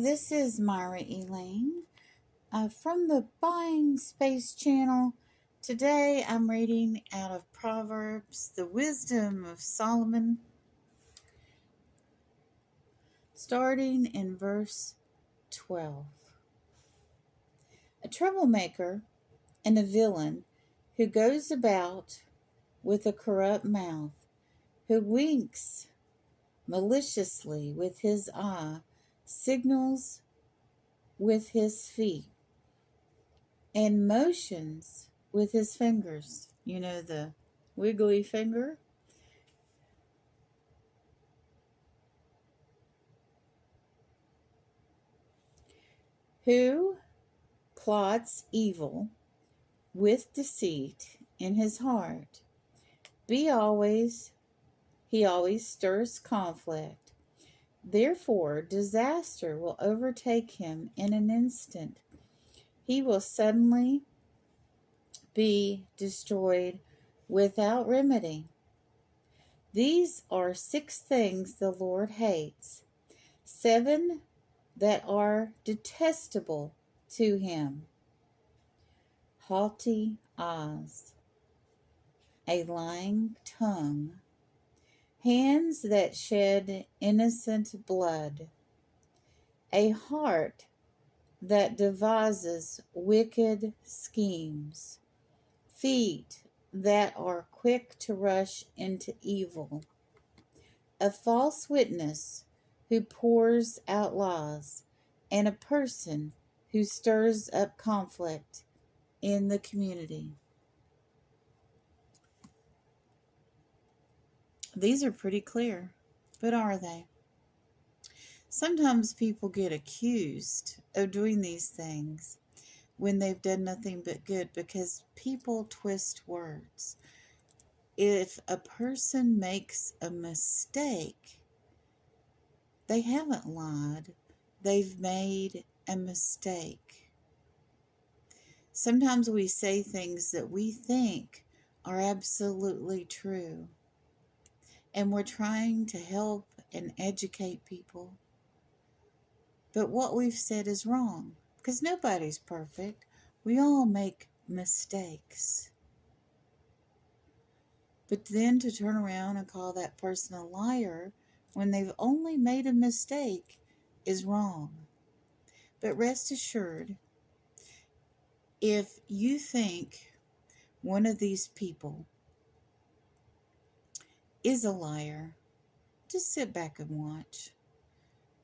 This is Myra Elaine from the Buying Space channel. Today I'm reading out of Proverbs, the Wisdom of Solomon, starting in verse 12. A troublemaker and a villain who goes about with a corrupt mouth, who winks maliciously with his eye, signals with his feet, and motions with his fingers. You know, the wiggly finger? Who plots evil with deceit in his heart. He always stirs conflict. Therefore, disaster will overtake him in an instant. He will suddenly be destroyed without remedy. These are 6 things the Lord hates, 7 that are detestable to him: haughty eyes, a lying tongue, hands that shed innocent blood, a heart that devises wicked schemes, feet that are quick to rush into evil, a false witness who pours out lies, and a person who stirs up conflict in the community. These are pretty clear, but are they? Sometimes people get accused of doing these things when they've done nothing but good because people twist words. If a person makes a mistake, they haven't lied. They've made a mistake. Sometimes we say things that we think are absolutely true, and we're trying to help and educate people. But what we've said is wrong, because nobody's perfect. We all make mistakes. But then to turn around and call that person a liar when they've only made a mistake is wrong. But rest assured, if you think one of these people is a liar, just sit back and watch.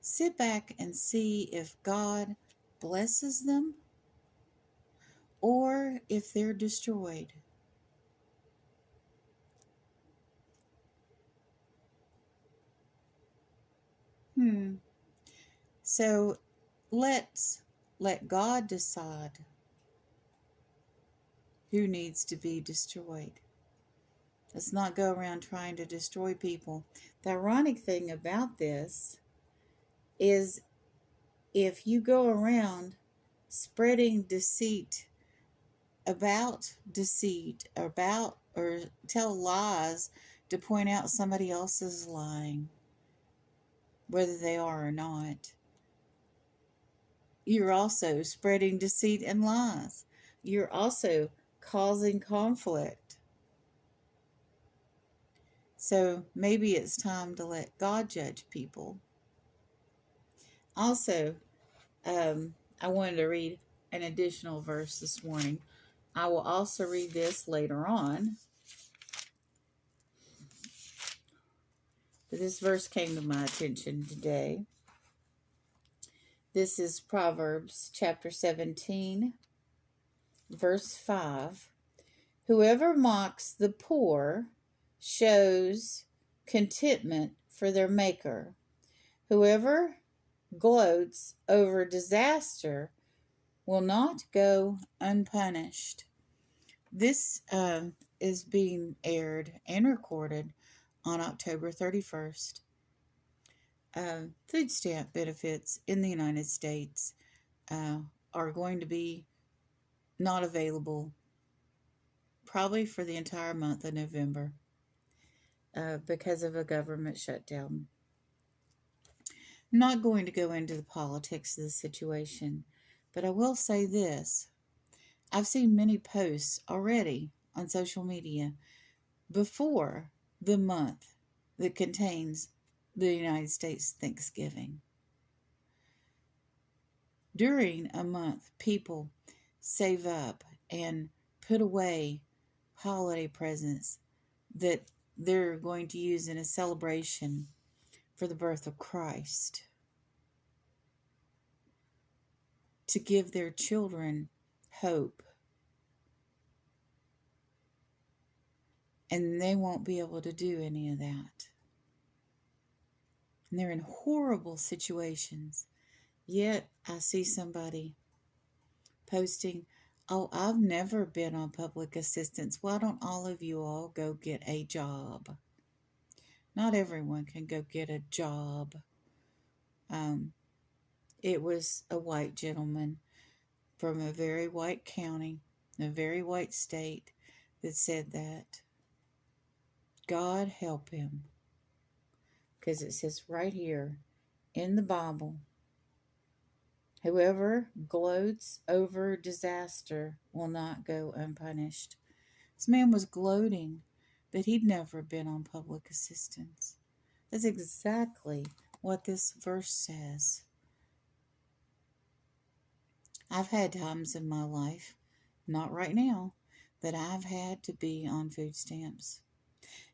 Sit back and see if God blesses them or if they're destroyed. So let's let God decide who needs to be destroyed. Let's not go around trying to destroy people. The ironic thing about this is if you go around spreading deceit or tell lies to point out somebody else's lying, whether they are or not, you're also spreading deceit and lies. You're also causing conflict. So maybe it's time to let God judge people. Also, I wanted to read an additional verse this morning. I will also read this later on. But this verse came to my attention today. This is Proverbs chapter 17, verse 5. Whoever mocks the poor shows contentment for their maker. Whoever gloats over disaster will not go unpunished. This is being aired and recorded on October 31st. Food stamp benefits in the United States are going to be not available probably for the entire month of November because of a government shutdown. I'm not going to go into the politics of the situation, but I will say this. I've seen many posts already on social media before the month that contains the United States Thanksgiving. During a month, people save up and put away holiday presents that they're going to use in a celebration for the birth of Christ, to give their children hope. And they won't be able to do any of that. And they're in horrible situations. Yet I see somebody posting, "Oh, I've never been on public assistance. Why don't all of you all go get a job?" Not everyone can go get a job. It was a white gentleman from a very white county, a very white state, that said that. God help him. Because it says right here in the Bible, whoever gloats over disaster will not go unpunished. This man was gloating that he'd never been on public assistance. That's exactly what this verse says. I've had times in my life, not right now, that I've had to be on food stamps.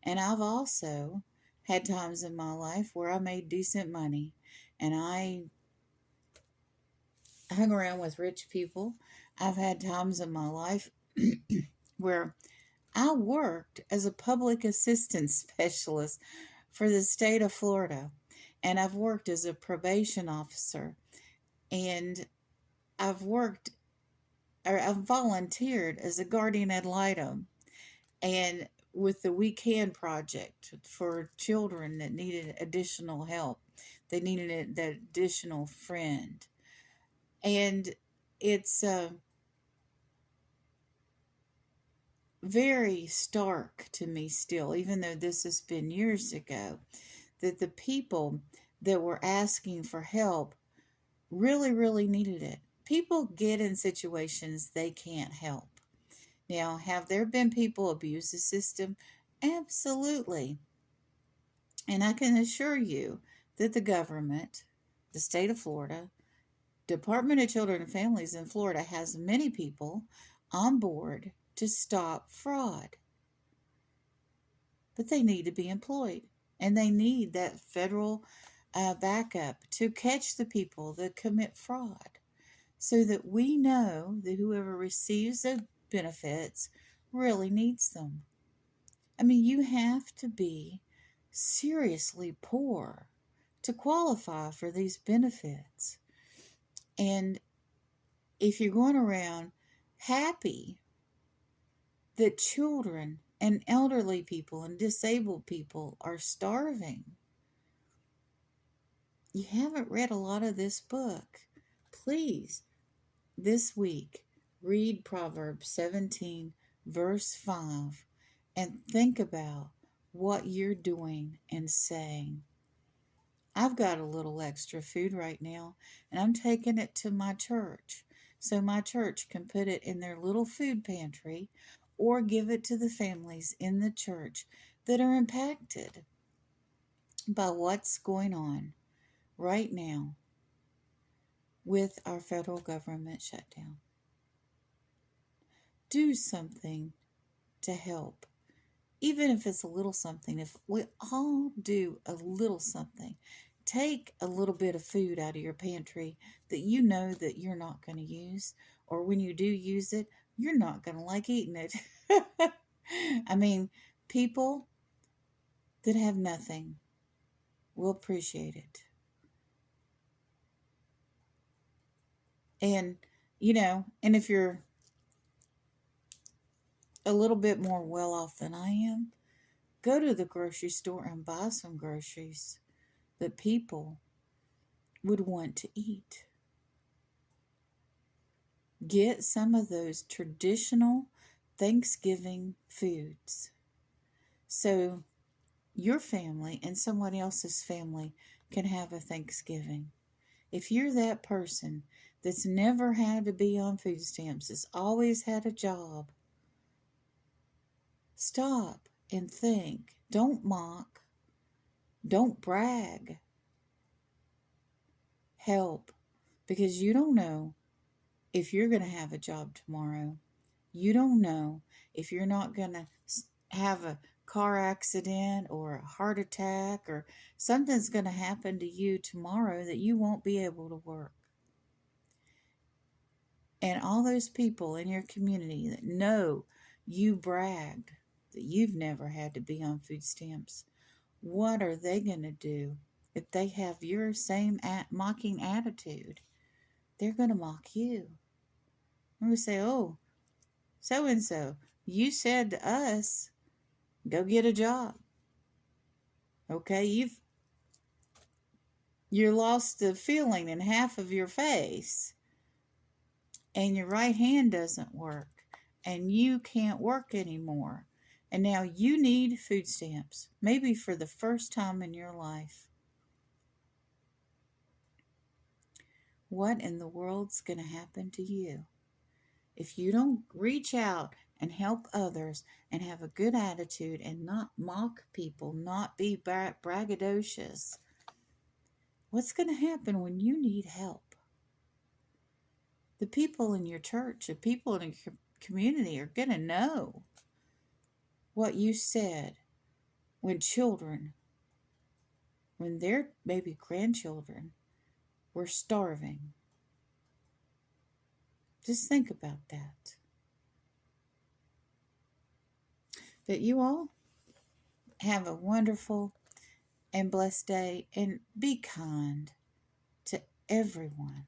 And I've also had times in my life where I made decent money and I hung around with rich people. I've had times in my life where I worked as a public assistance specialist for the state of Florida, and I've worked as a probation officer, and I've volunteered as a guardian ad litem, and with the We Can project for children that needed additional help. They needed that additional friend. And it's very stark to me still, even though this has been years ago, that the people that were asking for help really, really needed it. People get in situations they can't help. Now, have there been people abuse the system? Absolutely. And I can assure you that the government, the state of Florida, Department of Children and Families in Florida has many people on board to stop fraud. But they need to be employed. And they need that federal backup to catch the people that commit fraud, so that we know that whoever receives the benefits really needs them. I mean, you have to be seriously poor to qualify for these benefits. And if you're going around happy that children and elderly people and disabled people are starving, you haven't read a lot of this book. Please, this week, read Proverbs 17, verse 5, and think about what you're doing and saying. I've got a little extra food right now, and I'm taking it to my church, so my church can put it in their little food pantry or give it to the families in the church that are impacted by what's going on right now with our federal government shutdown. Do something to help, even if it's a little something. If we all do a little something, take a little bit of food out of your pantry that you know that you're not going to use, or when you do use it, you're not going to like eating it. I mean, people that have nothing will appreciate it. And, and if you're a little bit more well off than I am, go to the grocery store and buy some groceries that people would want to eat. Get some of those traditional Thanksgiving foods so your family and someone else's family can have a Thanksgiving. If you're that person that's never had to be on food stamps, that's always had a job, stop and think. Don't mock. Don't brag. Help. Because you don't know if you're going to have a job tomorrow. You don't know if you're not going to have a car accident or a heart attack, or something's going to happen to you tomorrow that you won't be able to work. And all those people in your community that know you bragged that you've never had to be on food stamps, what are they going to do if they have your same mocking attitude? They're going to mock you. I'm going to say, oh, so-and-so, you said to us, go get a job. Okay, you lost the feeling in half of your face, and your right hand doesn't work, and you can't work anymore. And now you need food stamps, maybe for the first time in your life. What in the world's going to happen to you if you don't reach out and help others and have a good attitude and not mock people, not be braggadocious? What's going to happen when you need help? The people in your church, the people in your community are going to know what you said when their maybe grandchildren were starving. Just think about that. But you all have a wonderful and blessed day, and be kind to everyone.